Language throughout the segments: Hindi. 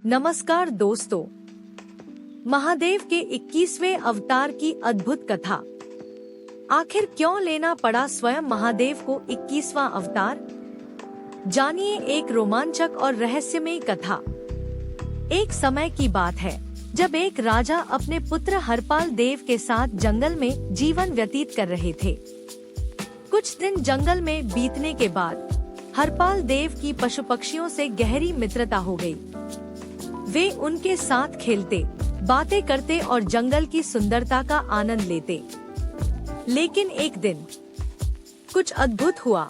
नमस्कार दोस्तों, महादेव के 21वें अवतार की अद्भुत कथा। आखिर क्यों लेना पड़ा स्वयं महादेव को 21वां अवतार? जानिए एक रोमांचक और रहस्यमयी कथा। एक समय की बात है जब एक राजा अपने पुत्र हरपाल देव के साथ जंगल में जीवन व्यतीत कर रहे थे। कुछ दिन जंगल में बीतने के बाद हरपाल देव की पशु पक्षियों से गहरी मित्रता हो गई। वे उनके साथ खेलते, बातें करते और जंगल की सुंदरता का आनंद लेते। लेकिन एक दिन कुछ अद्भुत हुआ।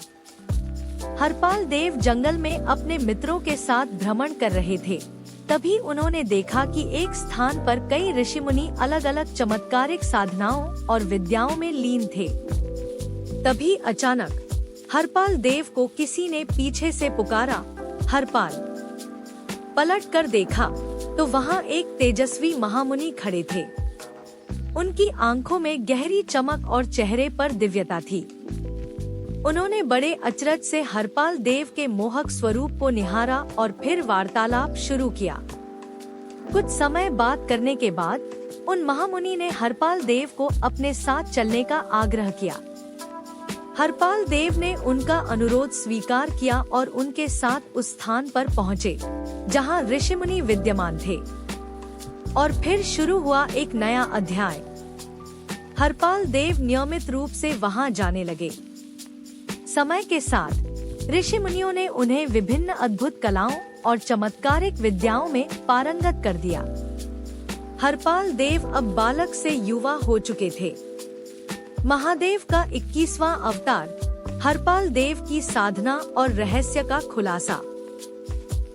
हरपाल देव जंगल में अपने मित्रों के साथ भ्रमण कर रहे थे। तभी उन्होंने देखा कि एक स्थान पर कई ऋषि मुनि अलग अलग चमत्कारिक साधनाओं और विद्याओं में लीन थे। तभी अचानक हरपाल देव को किसी ने पीछे से पुकारा, हरपाल। पलट कर देखा तो वहाँ एक तेजस्वी महामुनि खड़े थे। उनकी आंखों में गहरी चमक और चेहरे पर दिव्यता थी। उन्होंने बड़े अचरज से हरपाल देव के मोहक स्वरूप को निहारा और फिर वार्तालाप शुरू किया। कुछ समय बात करने के बाद उन महामुनि ने हरपाल देव को अपने साथ चलने का आग्रह किया। हरपाल देव ने उनका अनुरोध स्वीकार किया और उनके साथ उस स्थान पर पहुँचे जहाँ ऋषि मुनि विद्यमान थे। और फिर शुरू हुआ एक नया अध्याय। हरपाल देव नियमित रूप से वहाँ जाने लगे। समय के साथ ऋषि मुनियों ने उन्हें विभिन्न अद्भुत कलाओं और चमत्कारिक विद्याओं में पारंगत कर दिया। हरपाल देव अब बालक से युवा हो चुके थे। महादेव का 21वां अवतार, हरपाल देव की साधना और रहस्य का खुलासा।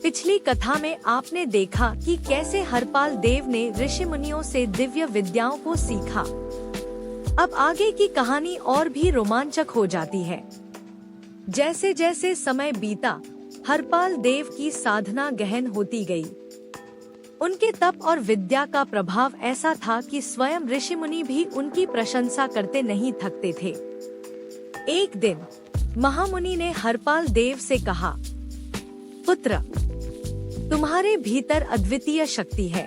पिछली कथा में आपने देखा कि कैसे हरपाल देव ने ऋषि मुनियों से दिव्य विद्याओं को सीखा। अब आगे की कहानी और भी रोमांचक हो जाती है। जैसे जैसे समय बीता, हरपाल देव की साधना गहन होती गई। उनके तप और विद्या का प्रभाव ऐसा था कि स्वयं ऋषि मुनि भी उनकी प्रशंसा करते नहीं थकते थे। एक दिन महामुनि ने हरपाल देव से कहा, पुत्र, तुम्हारे भीतर अद्वितीय शक्ति है।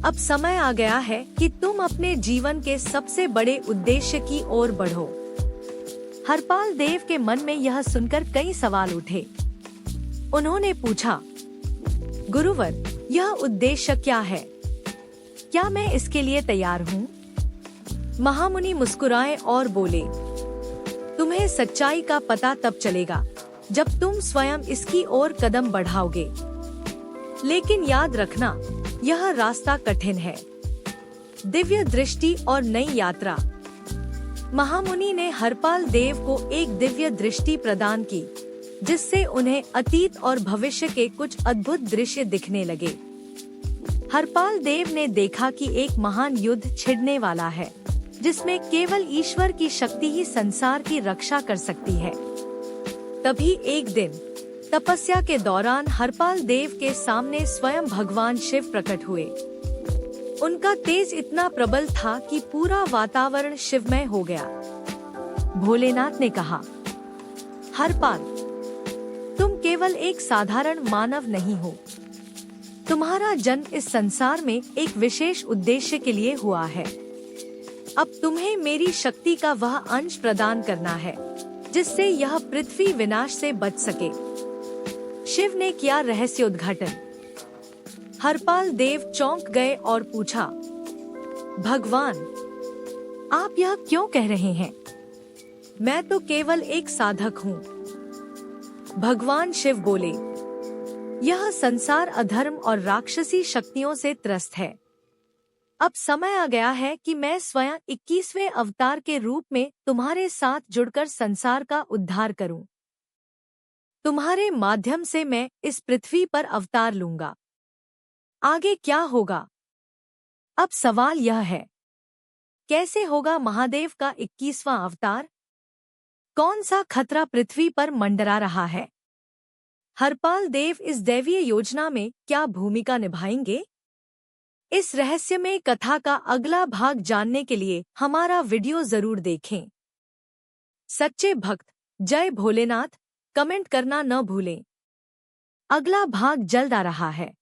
अब समय आ गया है कि तुम अपने जीवन के सबसे बड़े उद्देश्य की ओर बढ़ो। हरपाल देव के मन में यह सुनकर कई सवाल उठे। उन्होंने पूछा, गुरुवर, यह उद्देश्य क्या है? क्या मैं इसके लिए तैयार हूँ? महामुनि मुस्कुराए और बोले, तुम्हें सच्चाई का पता तब चलेगा जब तुम स्वयं इसकी ओर कदम बढ़ाओगे। लेकिन याद रखना, यह रास्ता कठिन है। दिव्य दृष्टि और नई यात्रा। महामुनि ने हरपाल देव को एक दिव्य दृष्टि प्रदान की, जिससे उन्हें अतीत और भविष्य के कुछ अद्भुत दृश्य दिखने लगे। हरपाल देव ने देखा कि एक महान युद्ध छिड़ने वाला है, जिसमें केवल ईश्वर की शक्ति ही संसार की रक्षा कर सकती है। तभी एक दिन तपस्या के दौरान हरपाल देव के सामने स्वयं भगवान शिव प्रकट हुए। उनका तेज इतना प्रबल था कि पूरा वातावरण शिवमय हो गया। भोलेनाथ ने कहा, हरपाल, तुम केवल एक साधारण मानव नहीं हो। तुम्हारा जन्म इस संसार में एक विशेष उद्देश्य के लिए हुआ है। अब तुम्हें मेरी शक्ति का वह अंश प्रदान करना है, जिससे यह पृथ्वी विनाश से बच सके। शिव ने किया रहस्योद्घाटन। हरपाल देव चौंक गए और पूछा, भगवान, आप यह क्यों कह रहे हैं? मैं तो केवल एक साधक हूँ। भगवान शिव बोले, यह संसार अधर्म और राक्षसी शक्तियों से त्रस्त है। अब समय आ गया है कि मैं स्वयं 21वें अवतार के रूप में तुम्हारे साथ जुड़कर संसार का उद्धार करूं। तुम्हारे माध्यम से मैं इस पृथ्वी पर अवतार लूंगा। आगे क्या होगा? अब सवाल यह है, कैसे होगा महादेव का 21वां अवतार? कौन सा खतरा पृथ्वी पर मंडरा रहा है? हरपाल देव इस दैवीय योजना में क्या भूमिका निभाएंगे? इस रहस्यमय कथा का अगला भाग जानने के लिए हमारा वीडियो जरूर देखें। सच्चे भक्त जय भोलेनाथ कमेंट करना न भूलें। अगला भाग जल्द आ रहा है।